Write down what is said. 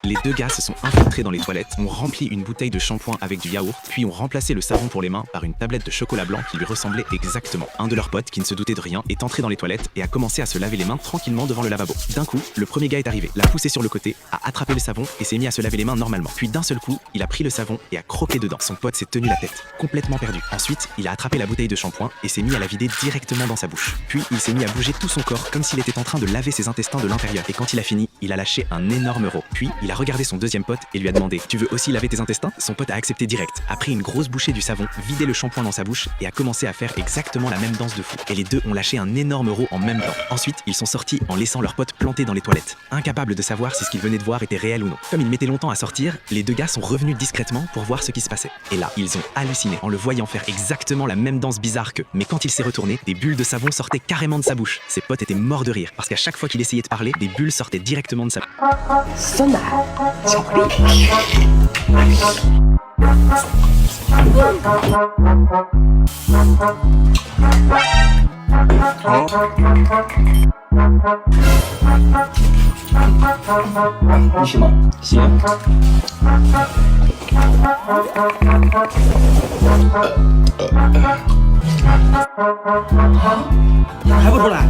Les deux gars se sont infiltrés dans les toilettes, ont rempli une bouteille de shampoing avec du yaourt, puis ont remplacé le savon pour les mains par une tablette de chocolat blanc qui lui ressemblait exactement. Un de leurs potes, qui ne se doutait de rien, est entré dans les toilettes et a commencé à se laver les mains tranquillement devant le lavabo. D'un coup, le premier gars est arrivé, l'a poussé sur le côté, a attrapé le savon et s'est mis à se laver les mains normalement. Puis d'un seul coup, il a pris le savon et a croqué dedans. Son pote s'est tenu la tête, complètement perdu. Ensuite, il a attrapé la bouteille de shampoing et s'est mis à la vider directement dans sa bouche. Puis il s'est mis à bouger tout son corps comme s'il était en train de laver ses intestins de l'intérieur. Et quand il a fini, il a lâché un énorme rot. Puis il a regardé son deuxième pote et lui a demandé « Tu veux aussi laver tes intestins ?» Son pote a accepté direct, a pris une grosse bouchée du savon, vidé le shampoing dans sa bouche et a commencé à faire exactement la même danse de fou. Et les deux ont lâché un énorme rot en même temps. Ensuite, ils sont sortis en laissant leur pote planté dans les toilettes, incapables de savoir si ce qu'ils venaient de voir était réel ou non. Comme ils mettaient longtemps à sortir, les deux gars sont revenus discrètement pour voir ce qui se passait. Et là, ils ont halluciné en le voyant faire exactement la même danse bizarre qu'eux. Mais quand il s'est retourné, des bulles de savon sortaient carrément de sa bouche. Ses potes étaient morts de rire parce qu'à chaque fois qu'il essayait de parler, des bulles sortaient directement de sa bouche. 酸奶，巧克力。你行吗？行。还不出来？